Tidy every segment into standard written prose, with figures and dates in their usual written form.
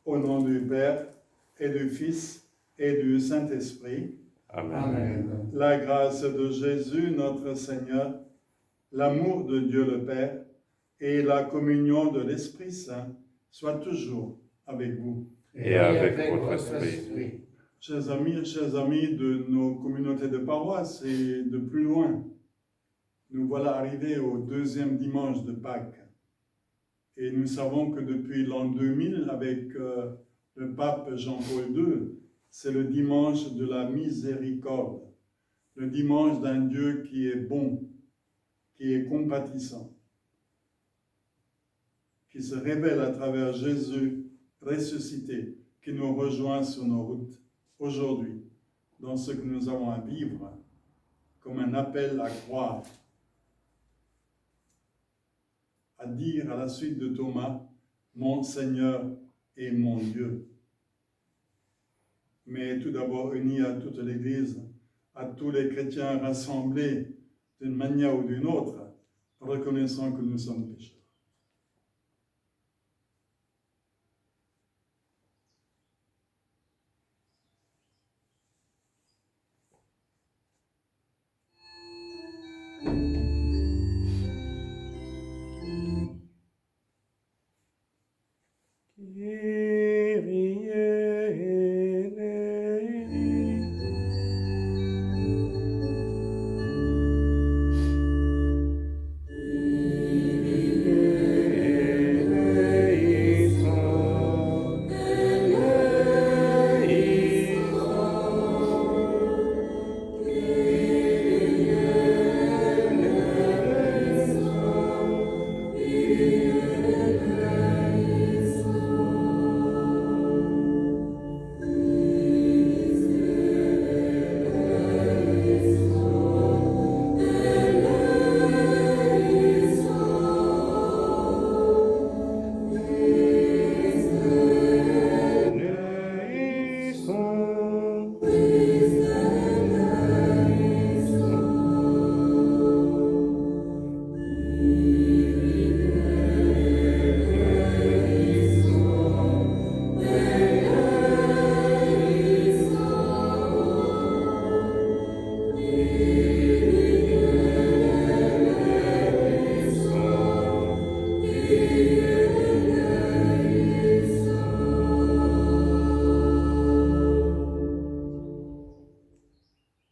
Au nom du Père, et du Fils, et du Saint-Esprit. Amen. Amen. La grâce de Jésus, notre Seigneur, l'amour de Dieu le Père, et la communion de l'Esprit Saint soient toujours avec vous. Et avec votre esprit. Chers amis de nos communautés de paroisse et de plus loin, nous voilà arrivés au deuxième dimanche de Pâques. Et nous savons que depuis l'an 2000, avec le pape Jean-Paul II, c'est le dimanche de la miséricorde, le dimanche d'un Dieu qui est bon, qui est compatissant, qui se révèle à travers Jésus ressuscité, qui nous rejoint sur nos routes aujourd'hui, dans ce que nous avons à vivre, comme un appel à croire, à dire à la suite de Thomas, mon Seigneur et mon Dieu. Mais tout d'abord unis à toute l'Église, à tous les chrétiens rassemblés d'une manière ou d'une autre, reconnaissant que nous sommes pécheurs.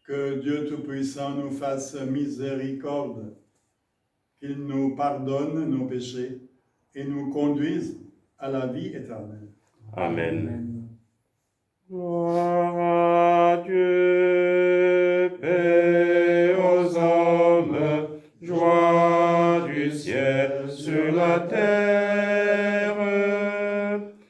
Que Dieu Tout-Puissant nous fasse miséricorde, qu'il nous pardonne nos péchés et nous conduise à la vie éternelle. Amen. Gloire à Dieu, paix aux hommes, joie du ciel sur la terre.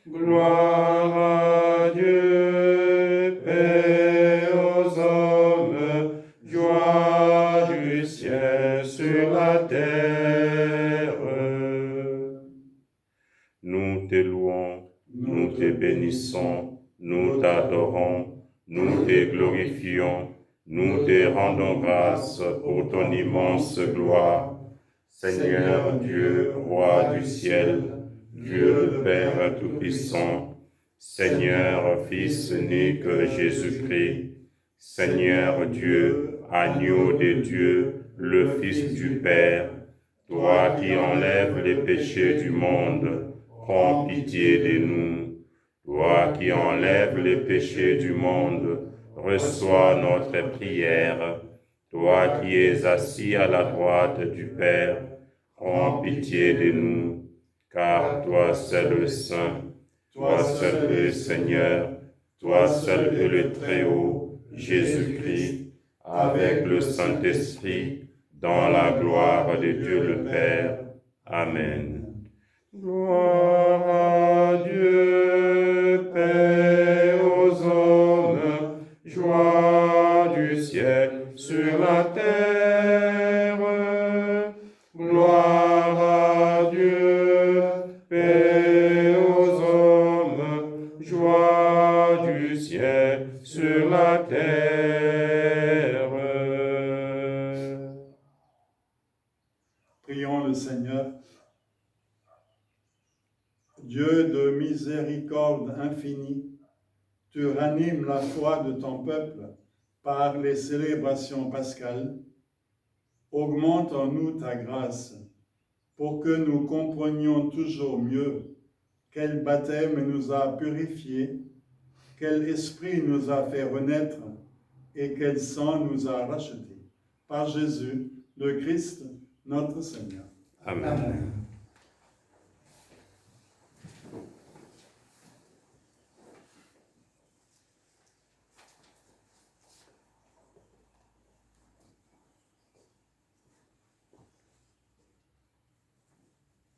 Gloire à Dieu, paix aux hommes, joie du ciel sur la terre. Nous te louons, nous te bénissons, nous t'adorons, nous te glorifions, nous te rendons grâce pour ton immense gloire. Seigneur Dieu, roi du ciel, Dieu le Père Tout-Puissant, Seigneur Fils unique Jésus-Christ, Seigneur Dieu, agneau de Dieu, le Fils du Père, toi qui enlèves les péchés du monde, prends pitié de nous. Toi qui enlèves les péchés du monde, reçois notre prière. Toi qui es assis à la droite du Père, prends pitié de nous, car toi seul est saint, toi seul est Seigneur, toi seul est le Très-Haut, Jésus-Christ, avec le Saint-Esprit, dans la gloire de Dieu le Père. Amen. Gloire à Dieu, paix aux hommes, joie du ciel sur la terre. Gloire à Dieu, paix aux hommes, joie du ciel sur la terre. Prions le Seigneur. miséricorde infinie, tu ranimes la foi de ton peuple par les célébrations pascales. Augmente en nous ta grâce pour que nous comprenions toujours mieux quel baptême nous a purifiés, quel esprit nous a fait renaître et quel sang nous a rachetés. Par Jésus, le Christ, notre Seigneur. Amen. Amen.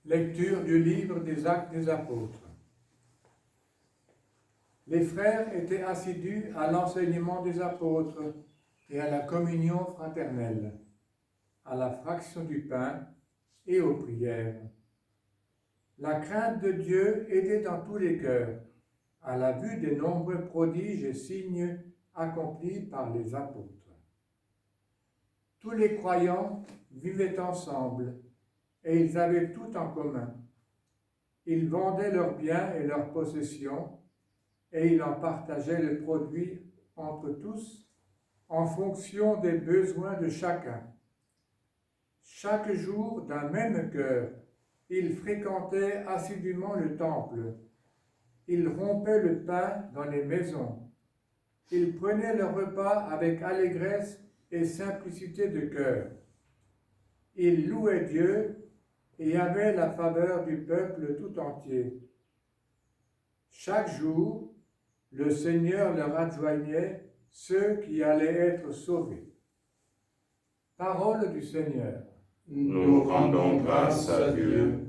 Lecture du livre des Actes des Apôtres. Les frères étaient assidus à l'enseignement des apôtres et à la communion fraternelle, à la fraction du pain et aux prières. La crainte de Dieu était dans tous les cœurs, à la vue des nombreux prodiges et signes accomplis par les apôtres. Tous les croyants vivaient ensemble et ils avaient tout en commun. Ils vendaient leurs biens et leurs possessions et ils en partageaient le produit entre tous en fonction des besoins de chacun. Chaque jour, d'un même cœur, ils fréquentaient assidûment le temple. Ils rompaient le pain dans les maisons. Ils prenaient leur repas avec allégresse et simplicité de cœur. Ils louaient Dieu et avaient la faveur du peuple tout entier. Chaque jour, le Seigneur leur adjoignait ceux qui allaient être sauvés. Parole du Seigneur. Nous rendons grâce à Dieu.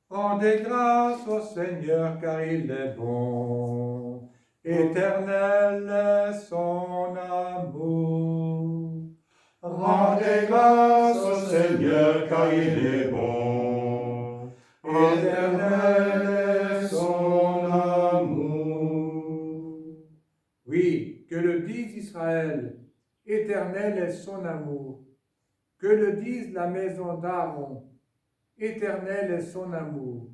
Rendez grâce au Seigneur car il est bon. Éternel est son amour. Rendez grâce au Seigneur car il est bon. Éternel est son amour. Oui, que le dise Israël, éternel est son amour. Que le dise la maison d'Aaron, éternel est son amour.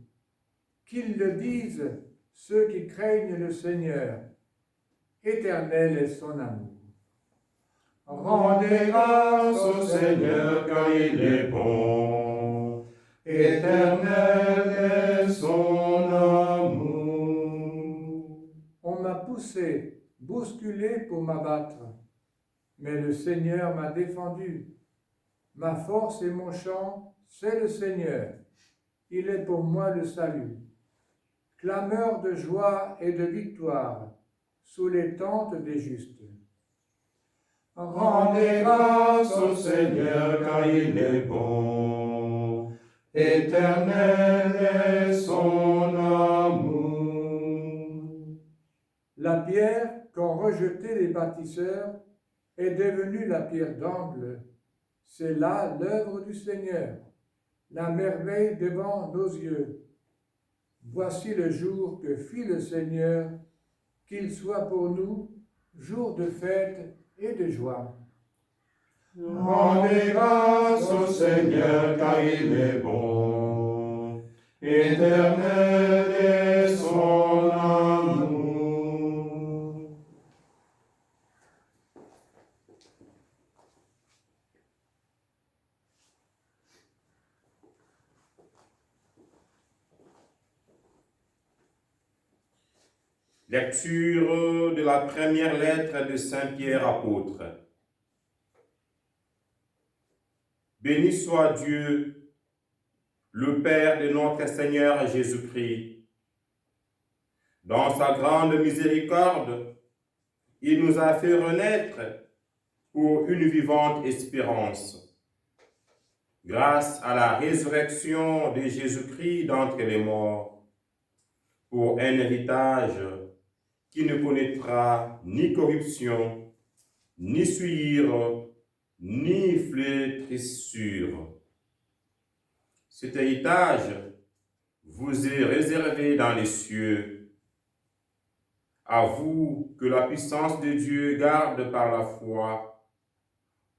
Qu'ils le disent ceux qui craignent le Seigneur, éternel est son amour. Rendez grâce au Seigneur car il est bon. Éternel est son amour. On m'a poussé, bousculé pour m'abattre, mais le Seigneur m'a défendu. Ma force et mon chant, c'est le Seigneur. Il est pour moi le salut. Clameur de joie et de victoire sous les tentes des justes. Rendez grâce au Seigneur car il est bon. Éternel est son amour. La pierre qu'ont rejetée les bâtisseurs est devenue la pierre d'angle. C'est là l'œuvre du Seigneur, la merveille devant nos yeux. Voici le jour que fit le Seigneur, qu'il soit pour nous jour de fête et de joie. Rendez grâce au Seigneur car il est bon. Éternel est son amour. Lecture de la première lettre de Saint Pierre apôtre. Béni soit Dieu, le Père de notre Seigneur Jésus-Christ. Dans sa grande miséricorde, il nous a fait renaître pour une vivante espérance. Grâce à la résurrection de Jésus-Christ d'entre les morts, pour un héritage qui ne connaîtra ni corruption, ni souillure, ni flétrissure. Cet héritage vous est réservé dans les cieux. À vous que la puissance de Dieu garde par la foi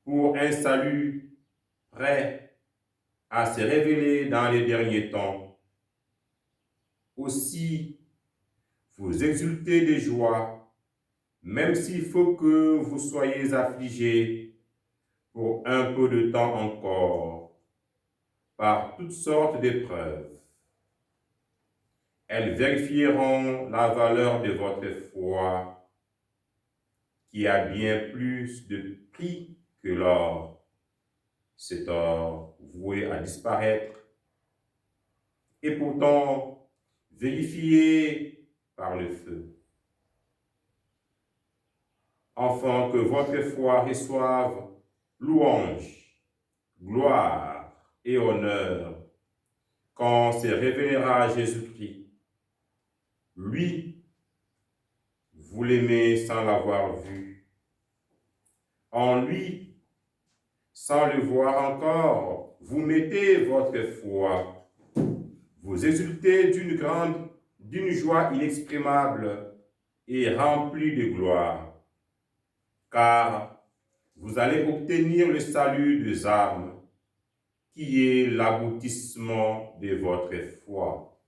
pour un salut prêt à se révéler dans les derniers temps. Aussi, vous exultez de joie, même s'il faut que vous soyez affligés pour un peu de temps encore, par toutes sortes d'épreuves. Elles vérifieront la valeur de votre foi, qui a bien plus de prix que l'or, cet or voué à disparaître, et pourtant vérifié par le feu. Afin que votre foi reçoive louange, gloire et honneur quand se révélera Jésus-Christ. Lui, vous l'aimez sans l'avoir vu. En lui, sans le voir encore, vous mettez votre foi. Vous exultez d'une joie inexprimable et remplie de gloire, car vous allez obtenir le salut des âmes, qui est l'aboutissement de votre foi.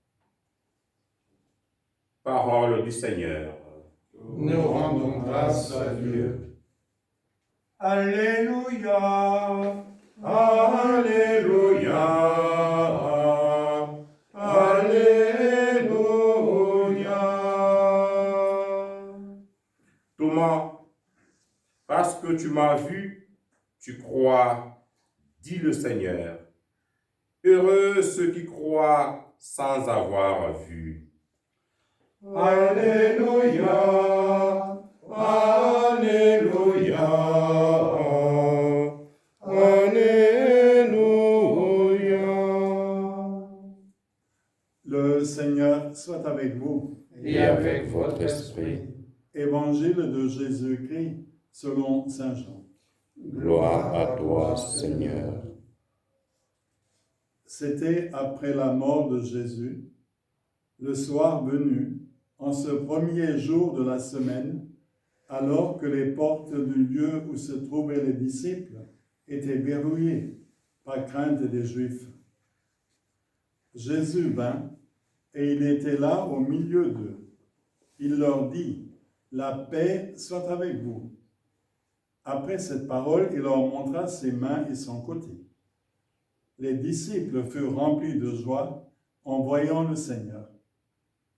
Parole du Seigneur. Nous rendons grâce à Dieu. Alléluia, Alléluia, Alléluia. Thomas, parce que tu m'as vu, tu crois, dit le Seigneur. Heureux ceux qui croient sans avoir vu. Alléluia, Alléluia, Alléluia. le Seigneur soit avec vous. Et avec votre esprit, Évangile de Jésus-Christ selon Saint Jean. gloire à toi, Seigneur. C'était après la mort de Jésus, le soir venu, en ce premier jour de la semaine, alors que les portes du lieu où se trouvaient les disciples étaient verrouillées par crainte des Juifs. Jésus vint et il était là au milieu d'eux. Il leur dit, « La paix soit avec vous. » Après cette parole, il leur montra ses mains et son côté. Les disciples furent remplis de joie en voyant le Seigneur.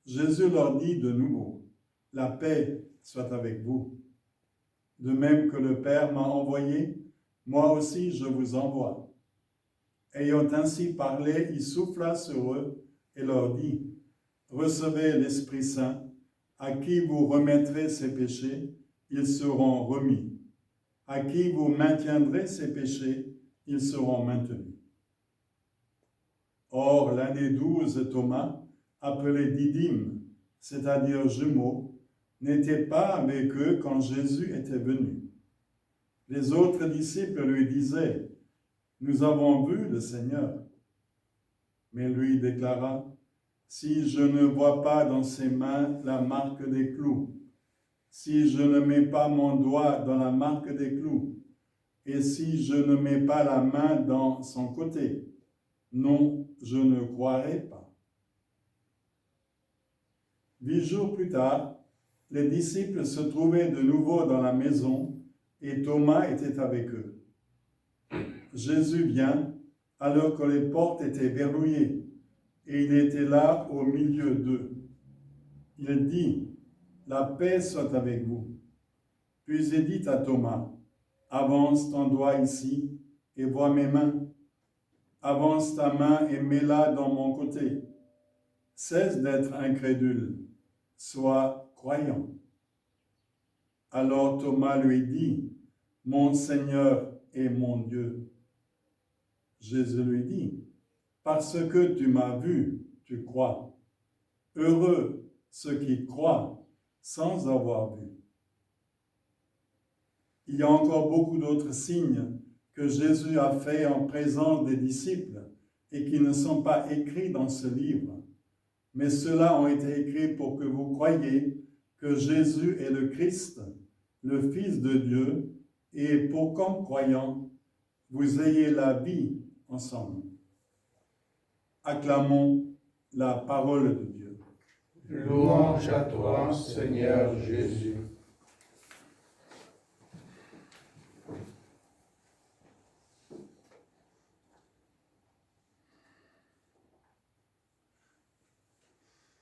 Jésus leur dit de nouveau, « La paix soit avec vous. De même que le Père m'a envoyé, moi aussi je vous envoie. » Ayant ainsi parlé, il souffla sur eux et leur dit, « Recevez l'Esprit Saint, à qui vous remettrez ses péchés, ils seront remis. À qui vous maintiendrez ses péchés, ils seront maintenus. » Or, l'un des 12, Thomas, appelé Didyme, c'est-à-dire jumeau, n'était pas avec eux quand Jésus était venu. Les autres disciples lui disaient, « Nous avons vu le Seigneur. » Mais lui déclara, « Si je ne vois pas dans ses mains la marque des clous, si je ne mets pas mon doigt dans la marque des clous, et si je ne mets pas la main dans son côté, non, je ne croirai pas. » 8 jours plus tard, les disciples se trouvaient de nouveau dans la maison et Thomas était avec eux. Jésus vient alors que les portes étaient verrouillées et il était là au milieu d'eux. Il dit, « La paix soit avec vous. » Puis il dit à Thomas, « Avance ton doigt ici et vois mes mains. Avance ta main et mets-la dans mon côté. Cesse d'être incrédule, sois croyant. » Alors Thomas lui dit, « Mon Seigneur et mon Dieu. » Jésus lui dit, « Parce que tu m'as vu, tu crois. Heureux ceux qui croient sans avoir vu. » Il y a encore beaucoup d'autres signes que Jésus a faits en présence des disciples et qui ne sont pas écrits dans ce livre. Mais ceux-là ont été écrits pour que vous croyiez que Jésus est le Christ, le Fils de Dieu, et pour qu'en croyant, vous ayez la vie ensemble. Acclamons la parole de Dieu. Louange à toi, Seigneur Jésus.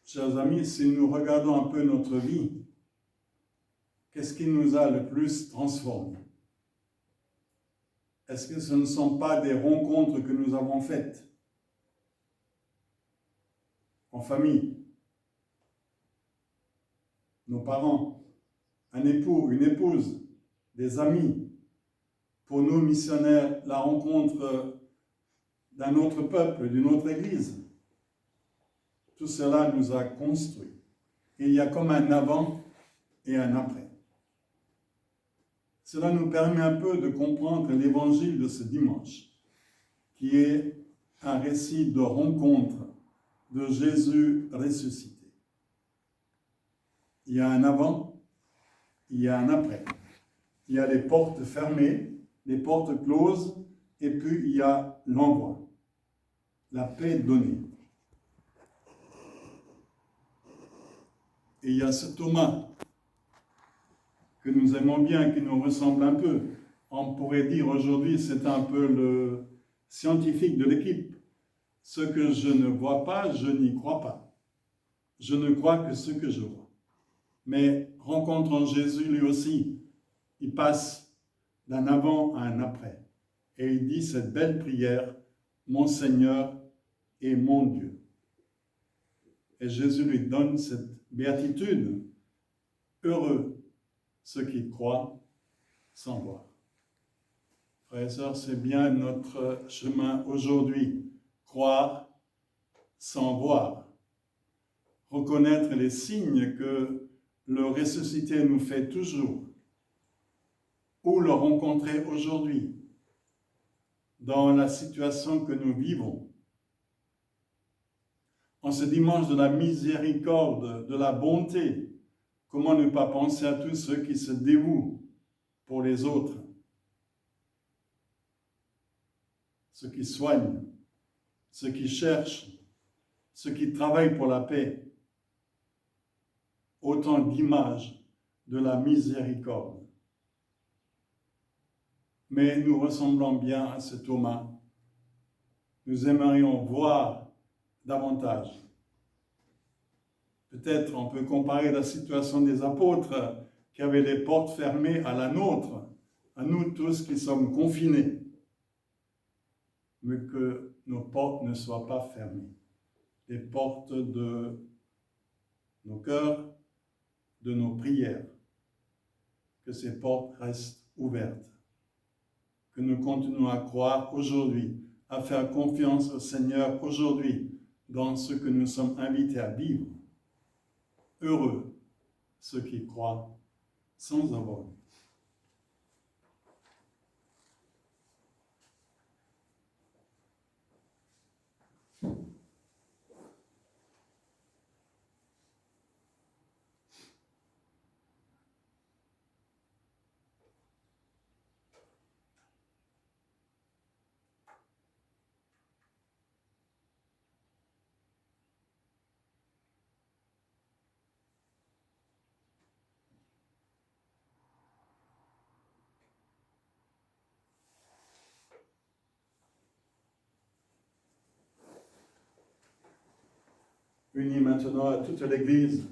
Chers amis, si nous regardons un peu notre vie, qu'est-ce qui nous a le plus transformés? Est-ce que ce ne sont pas des rencontres que nous avons faites en famille, nos parents, un époux, une épouse, des amis, pour nous missionnaires, la rencontre d'un autre peuple, d'une autre église? Tout cela nous a construits. Et il y a comme un avant et un après. Cela nous permet un peu de comprendre l'évangile de ce dimanche, qui est un récit de rencontre de Jésus ressuscité. Il y a un avant, il y a un après. Il y a les portes fermées, les portes closes, et puis il y a l'envoi, la paix donnée. Et il y a ce Thomas que nous aimons bien, qui nous ressemble un peu. On pourrait dire aujourd'hui, c'est un peu le scientifique de l'équipe. Ce que je ne vois pas, je n'y crois pas. Je ne crois que ce que je vois. Mais rencontrant Jésus, lui aussi, il passe d'un avant à un après. Et il dit cette belle prière, « Mon Seigneur et mon Dieu ». Et Jésus lui donne cette béatitude, « Heureux ceux qui croient sans voir ». Frères et sœurs, c'est bien notre chemin aujourd'hui, croire sans voir, reconnaître les signes que le ressuscité nous fait toujours, ou le rencontrer aujourd'hui, dans la situation que nous vivons. En ce dimanche de la miséricorde, de la bonté, comment ne pas penser à tous ceux qui se dévouent pour les autres, ceux qui soignent, ceux qui cherchent, ceux qui travaillent pour la paix. Autant d'images de la miséricorde. Mais nous ressemblons bien à ce Thomas. Nous aimerions voir davantage. Peut-être on peut comparer la situation des apôtres qui avaient les portes fermées à la nôtre, à nous tous qui sommes confinés, mais que nos portes ne soient pas fermées. Les portes de nos cœurs, de nos prières, que ces portes restent ouvertes, que nous continuons à croire aujourd'hui, à faire confiance au Seigneur aujourd'hui dans ce que nous sommes invités à vivre. Heureux ceux qui croient sans avoir vu. Unis maintenant à toute l'Église,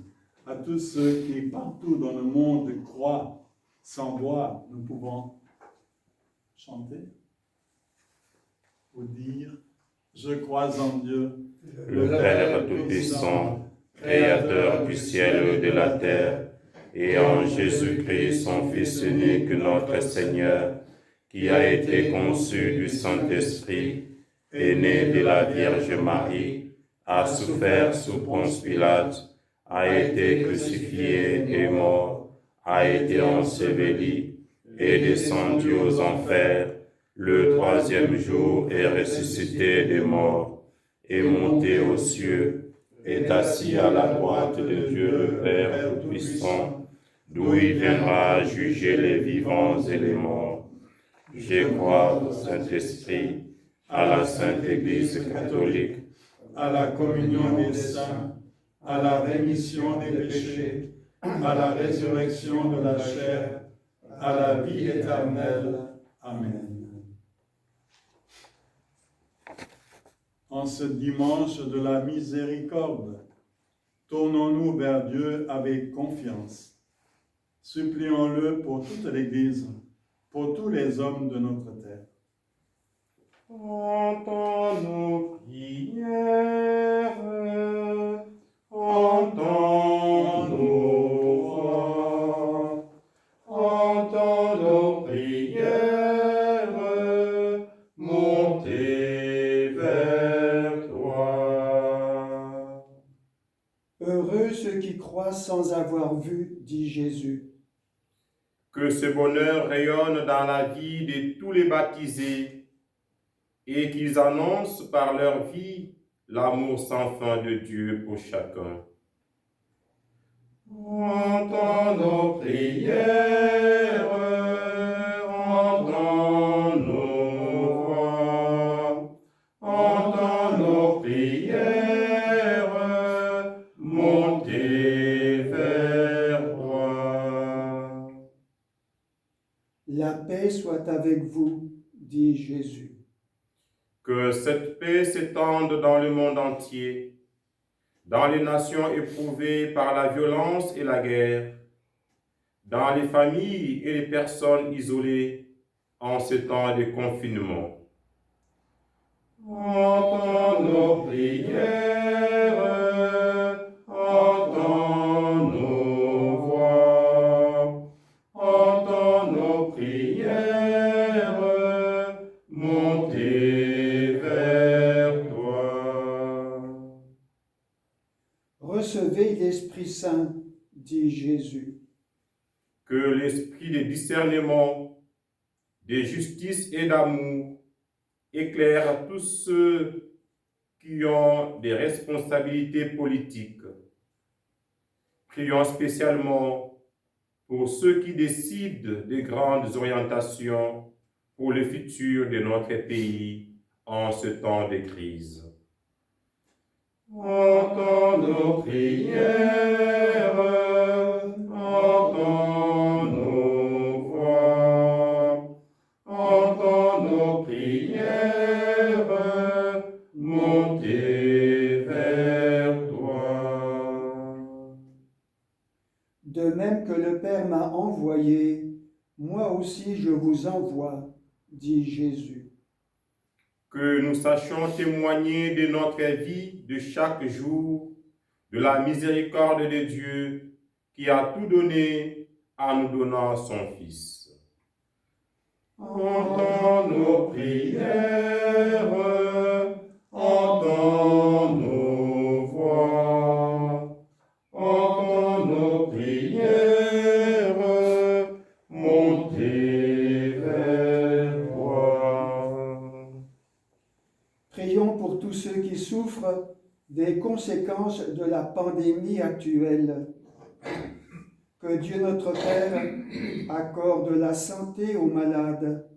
à tous ceux qui partout dans le monde croient sans voir, nous pouvons chanter ou dire « Je crois en Dieu, le Père Tout-Puissant, Créateur du ciel et de la terre, et en Jésus-Christ, son Fils unique, notre Seigneur, qui a été conçu du Saint-Esprit, est né de la Vierge Marie, a souffert sous Ponce Pilate, a été crucifié et mort, a été enseveli, est descendu aux enfers, le troisième jour est ressuscité des morts, est monté aux cieux, est assis à la droite de Dieu le Père Tout-Puissant, d'où il viendra juger les vivants et les morts. Je crois au Saint-Esprit, à la Sainte Église catholique, à la communion des saints, à la rémission des péchés, à la résurrection de la chair, à la vie éternelle. Amen. En ce dimanche de la miséricorde, tournons-nous vers Dieu avec confiance. Supplions-le pour toute l'Église, pour tous les hommes de notre terre. Entends nos prières, entends nos voix, entends nos prières, montez vers toi. Heureux ceux qui croient sans avoir vu, dit Jésus. Que ce bonheur rayonne dans la vie de tous les baptisés et qu'ils annoncent par leur vie l'amour sans fin de Dieu pour chacun. Entends nos prières, entends nos voix, entends nos prières, montez vers toi. La paix soit avec vous, dit Jésus. Que cette paix s'étende dans le monde entier, dans les nations éprouvées par la violence et la guerre, dans les familles et les personnes isolées en ce temps de confinement. Entends nos prières, entends nos voix, entends nos prières, montez vers toi. Recevez l'Esprit Saint, dit Jésus. Que l'esprit de discernement, de justice et d'amour éclaire tous ceux qui ont des responsabilités politiques. Prions spécialement pour ceux qui décident des grandes orientations pour le futur de notre pays en ce temps de crise. Entends nos prières, entends nos voix, entends nos prières, montez vers toi. De même que le Père m'a envoyé, moi aussi je vous envoie, dit Jésus. Que nous sachions témoigner de notre vie de chaque jour, de la miséricorde de Dieu qui a tout donné en nous donnant son Fils. Entends nos prières, entends nos voix, entends nos prières, montez vers toi. Prions pour tous ceux qui souffrent des conséquences de la pandémie actuelle. Que Dieu notre Père accorde la santé aux malades,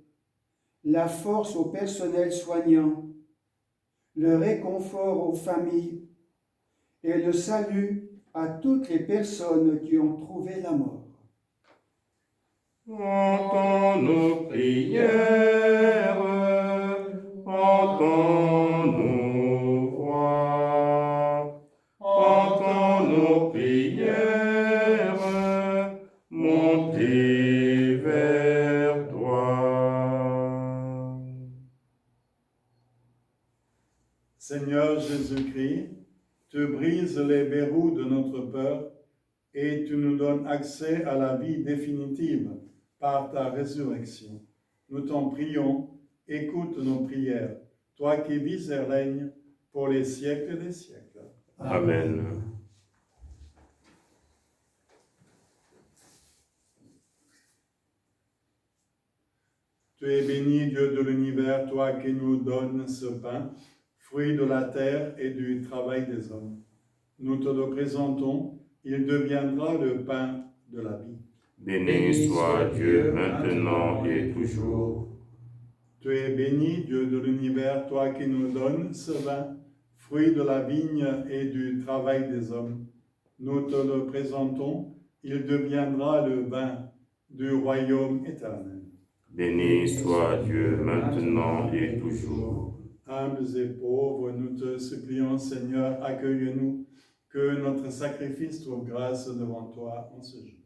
la force au personnel soignant, le réconfort aux familles et le salut à toutes les personnes qui ont trouvé la mort. Entends nos prières, entends nos voix, entends nos prières, montez vers toi. Seigneur Jésus-Christ, tu brises les verrous de notre peur et tu nous donnes accès à la vie définitive par ta résurrection. Nous t'en prions, écoute nos prières, toi qui vis et règnes pour les siècles des siècles. Amen. Tu es béni, Dieu de l'univers, toi qui nous donnes ce pain, fruit de la terre et du travail des hommes. Nous te le présentons, il deviendra le pain de la vie. Béni soit Dieu maintenant et toujours. Tu es béni, Dieu de l'univers, toi qui nous donnes ce vin, fruit de la vigne et du travail des hommes. Nous te le présentons, il deviendra le vin du royaume éternel. Béni soit Dieu maintenant et toujours. Humbles et pauvres, nous te supplions, Seigneur, accueille-nous, que notre sacrifice trouve grâce devant toi en ce jour.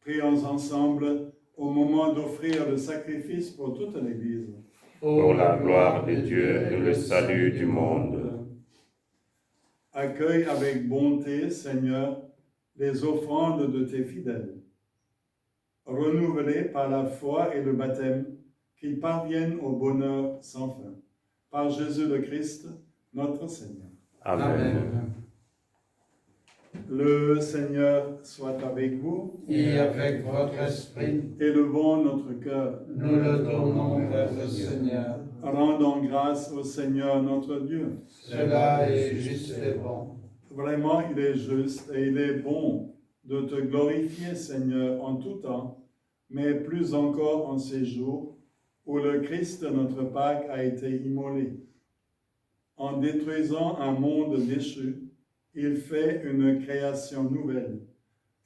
Prions ensemble au moment d'offrir le sacrifice pour toute l'Église. Pour la gloire de Dieu et le salut du monde. Accueille avec bonté, Seigneur, les offrandes de tes fidèles. Renouvelées par la foi et le baptême, qu'ils parviennent au bonheur sans fin. Par Jésus le Christ, notre Seigneur. Amen. Le Seigneur soit avec vous. Et avec votre esprit, Élevons notre cœur. nous le donnons vers le Seigneur. Rendons grâce au Seigneur notre Dieu. Cela est juste et bon. Vraiment, il est juste et il est bon de te glorifier, Seigneur, en tout temps, mais plus encore en ces jours où le Christ, notre Pâque, a été immolé. En détruisant un monde déchu, il fait une création nouvelle,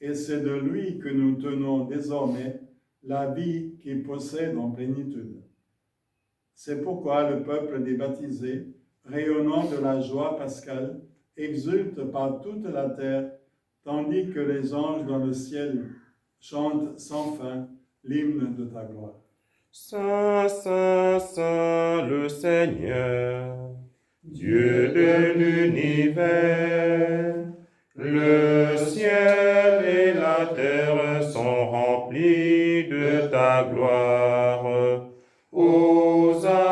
et c'est de lui que nous tenons désormais la vie qu'il possède en plénitude. C'est pourquoi le peuple des baptisés, rayonnant de la joie pascale, exulte par toute la terre, tandis que les anges dans le ciel chantent sans fin l'hymne de ta gloire. Saint, Saint, Saint, le Seigneur, Dieu de l'univers, le ciel et la terre sont remplis de ta gloire.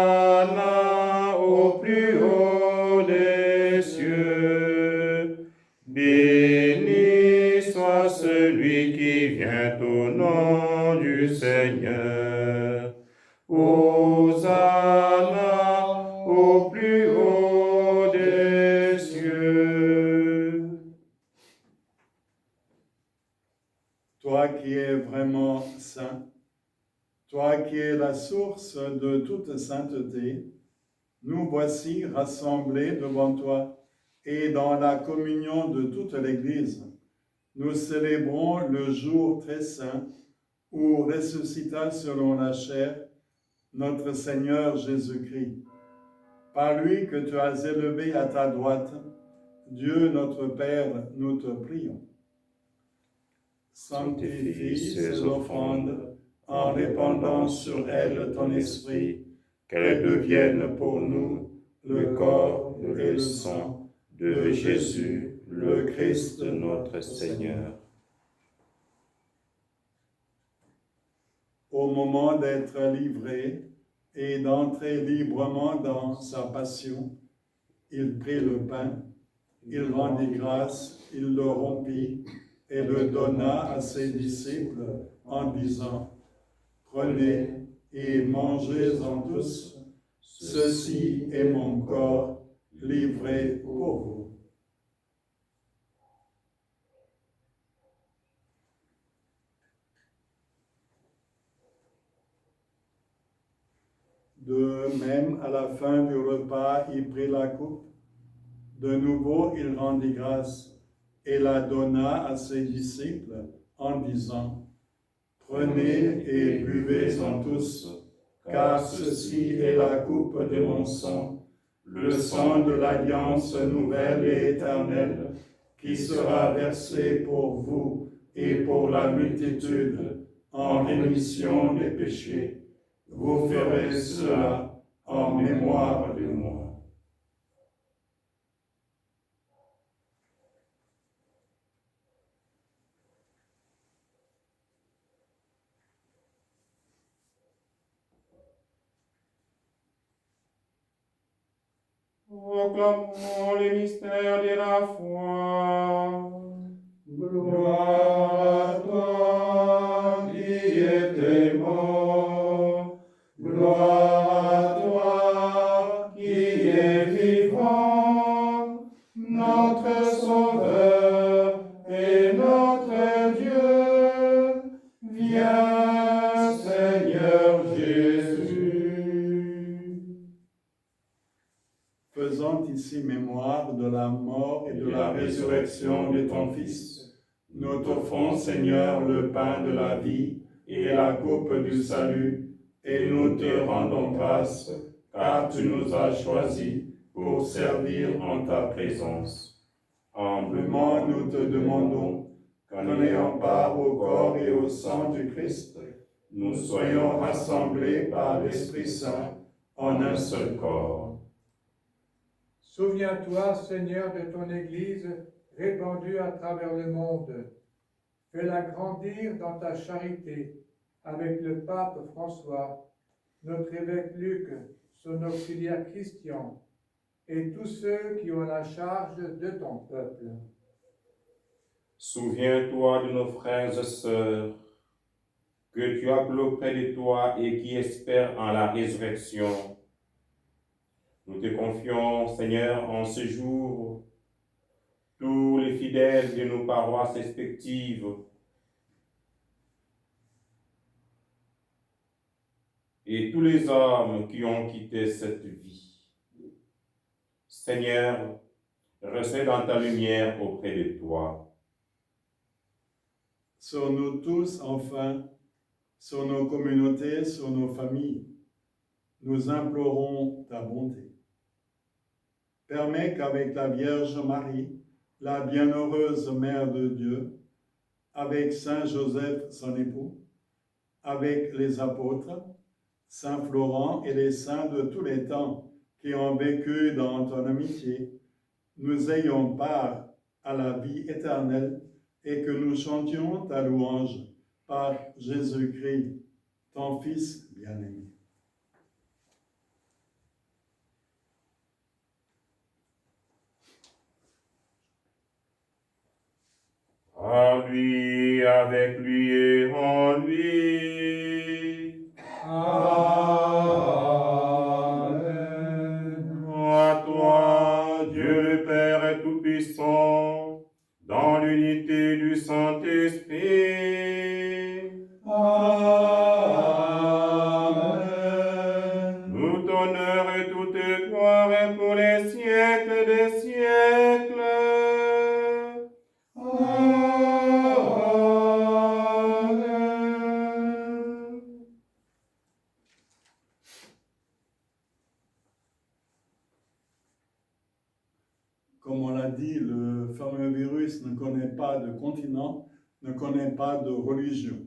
Hosanna au plus haut des cieux. Béni soit celui qui vient au nom du Seigneur. Hosanna au plus haut des cieux. Toi qui es vraiment saint, toi qui es la source de toute sainteté, nous voici rassemblés devant toi et dans la communion de toute l'Église. Nous célébrons le jour très saint où ressuscita selon la chair notre Seigneur Jésus-Christ. Par lui que tu as élevé à ta droite, Dieu notre Père, nous te prions. Sanctifie ces offrandes en répandant sur elles ton esprit, Qu'elles deviennent pour nous le corps et le sang de Jésus, le Christ notre Seigneur. Au moment d'être livré et d'entrer librement dans sa passion, il prit le pain, il rendit grâce, il le rompit et le donna à ses disciples en disant « Prenez et mangez-en tous, Ceci est mon corps livré pour vous. De même, à la fin du repas, il prit la coupe. De nouveau, il rendit grâce et la donna à ses disciples en disant, « Prenez et buvez-en tous, car ceci est la coupe de mon sang, le sang de l'alliance nouvelle et éternelle, qui sera versé pour vous et pour la multitude en rémission des péchés. Vous ferez cela en mémoire de moi. » Proclamons les mystères de la foi. Gloire à toi qui étais mort. Gloire à toi qui es vivant, notre Sauveur et notre Dieu. Viens, Seigneur Jésus. Faisant ici mémoire de la mort et de la résurrection de ton Fils, nous t'offrons, Seigneur, le pain de la vie et la coupe du salut, et nous te rendons grâce, car tu nous as choisis pour servir en ta présence. Humblement, nous te demandons qu'en ayant part au corps et au sang du Christ, nous soyons rassemblés par l'Esprit Saint en un seul corps. Souviens-toi, Seigneur, de ton Église répandue à travers le monde. Fais-la grandir dans ta charité avec le pape François, notre évêque Luc, son auxiliaire Christian, et tous ceux qui ont la charge de ton peuple. Souviens-toi de nos frères et sœurs que tu appelles auprès de toi et qui espèrent en la résurrection. Nous te confions, Seigneur, en ce jour, tous les fidèles de nos paroisses respectives, et tous les hommes qui ont quitté cette vie. Seigneur, recèle dans ta lumière auprès de toi. Sur nous tous, enfin, sur nos communautés, sur nos familles, nous implorons ta bonté. Permets qu'avec la Vierge Marie, la bienheureuse Mère de Dieu, avec Saint Joseph, son époux, avec les apôtres, Saint Florent et les saints de tous les temps qui ont vécu dans ton amitié, nous ayons part à la vie éternelle et que nous chantions ta louange par Jésus-Christ, ton Fils bien-aimé. En lui, avec lui et en lui. Amen. À toi, Dieu le Père Tout-Puissant, dans l'unité du Saint-Esprit. Amen. Tout honneur et toute gloire pour les siècles des siècles. Amen. Comme on l'a dit, le fameux virus ne connaît pas de continent, ne connaît pas de religion.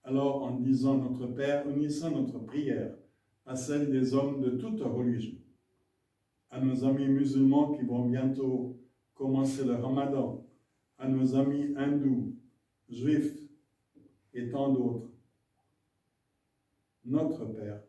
Alors, en disant notre Père, unissons notre prière à celle des hommes de toute religion, à nos amis musulmans qui vont bientôt commencer le Ramadan, à nos amis hindous, juifs et tant d'autres. Notre Père,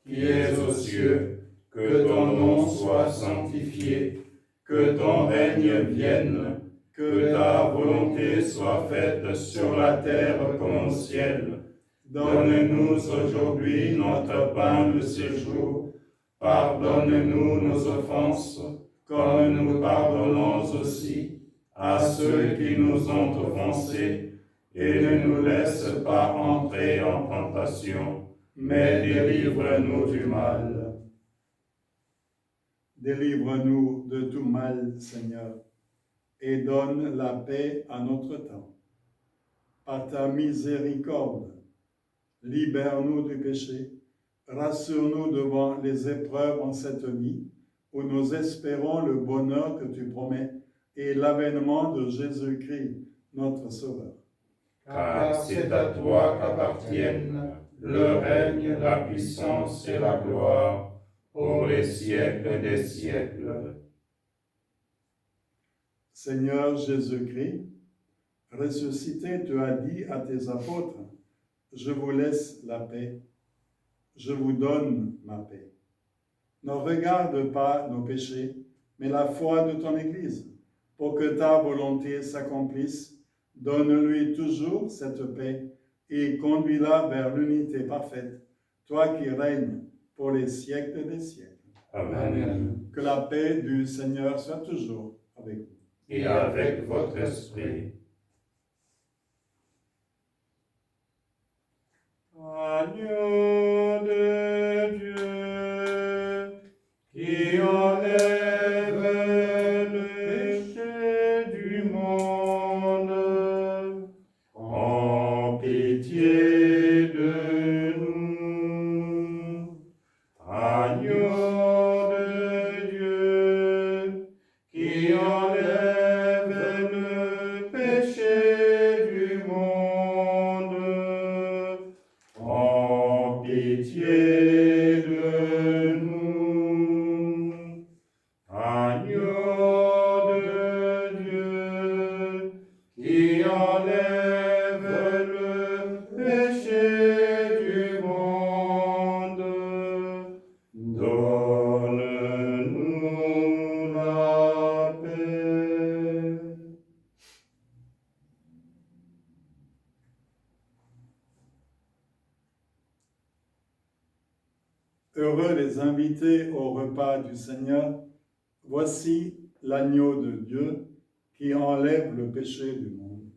Qui es aux cieux, que ton nom soit sanctifié, que ton règne vienne, que ta volonté soit faite sur la terre comme au ciel. Donne-nous aujourd'hui notre pain de ce jour. Pardonne-nous nos offenses, comme nous pardonnons aussi à ceux qui nous ont offensés, et ne nous laisse pas entrer en tentation, mais délivre-nous du mal. Délivre-nous de tout mal, Seigneur, et donne la paix à notre temps. Par ta miséricorde, libère-nous du péché, rassure-nous devant les épreuves en cette vie, où nous espérons le bonheur que tu promets et l'avènement de Jésus-Christ, notre Sauveur. Car c'est à toi qu'appartiennent le règne, la puissance et la gloire, pour les siècles des siècles. Seigneur Jésus-Christ, ressuscité, tu as dit à tes apôtres, « Je vous laisse la paix, je vous donne ma paix. » Ne regarde pas nos péchés, mais la foi de ton Église, pour que ta volonté s'accomplisse. Donne-lui toujours cette paix et conduis-la vers l'unité parfaite, toi qui règnes pour les siècles des siècles. Amen. Que la paix du Seigneur soit toujours avec vous. Et avec votre esprit. Agneau de Dieu, qui enlève le péché du monde, en pitié de nous. Agneau de Dieu, qui enlève le péché du monde, en pitié de nous. Agneau de Dieu, qui enlève le péché du monde, donne-nous la paix. Heureux les invités au repas du Seigneur. Voici l'agneau de Dieu qui enlève le péché du monde.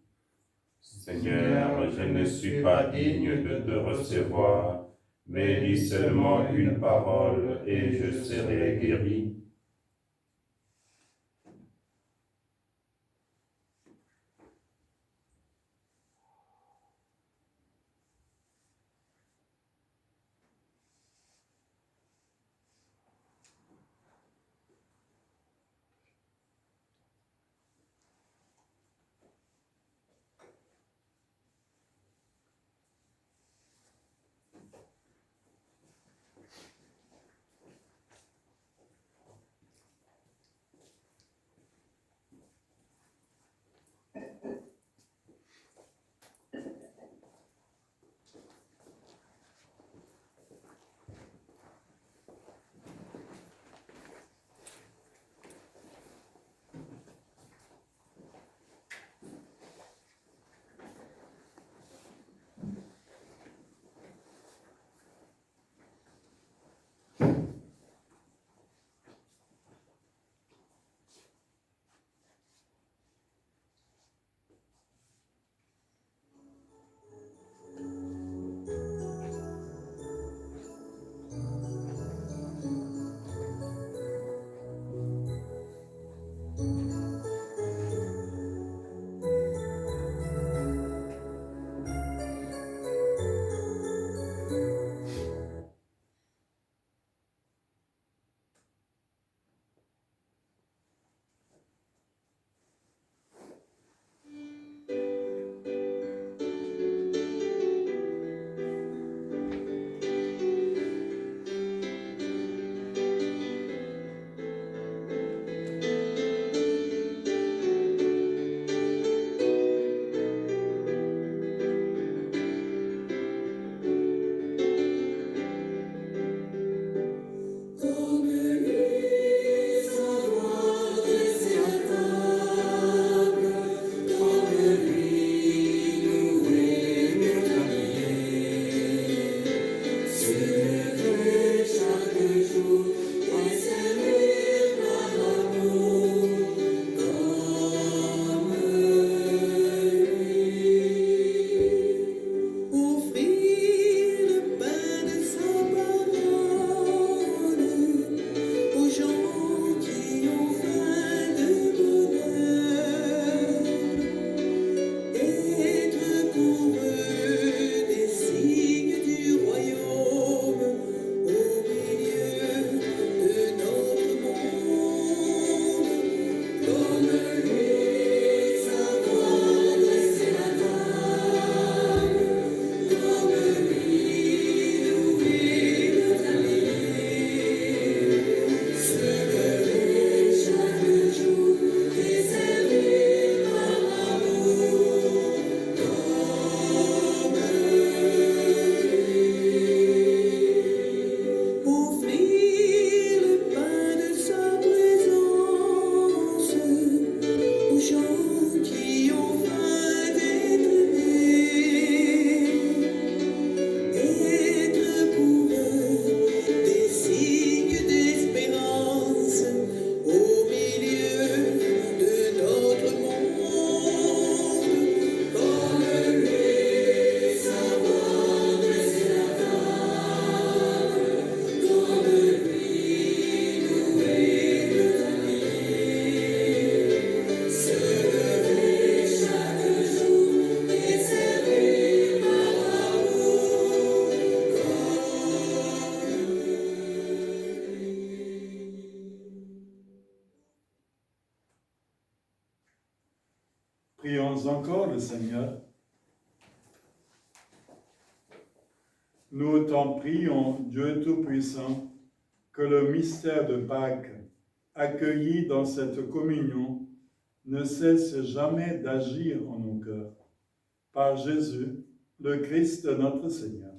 Seigneur, je ne suis pas digne de te recevoir, mais dis seulement une parole et je serai guéri. Prions encore le Seigneur. Nous t'en prions, Dieu Tout-Puissant, que le mystère de Pâques, accueilli dans cette communion, ne cesse jamais d'agir en nos cœurs. Par Jésus, le Christ notre Seigneur.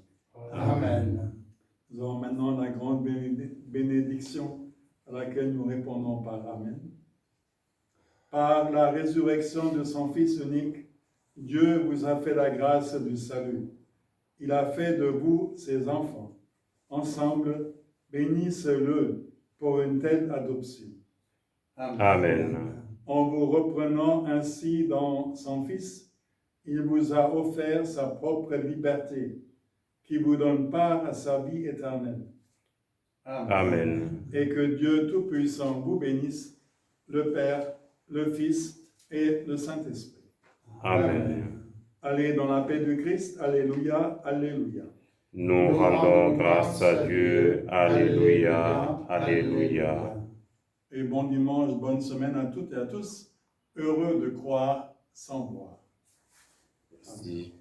Amen. Nous avons maintenant la grande bénédiction à laquelle nous répondons par Amen. Par la résurrection de son Fils unique, Dieu vous a fait la grâce du salut. Il a fait de vous ses enfants. Ensemble, bénissez-le pour une telle adoption. Amen. En vous reprenant ainsi dans son Fils, il vous a offert sa propre liberté, qui vous donne part à sa vie éternelle. Amen. Et que Dieu Tout-Puissant vous bénisse, le Père, le Fils et le Saint-Esprit. Amen. Allez dans la paix du Christ. Alléluia, alléluia. Nous rendons grâce à Dieu. Alléluia, alléluia. Et bon dimanche, bonne semaine à toutes et à tous. Heureux de croire sans voir. Merci.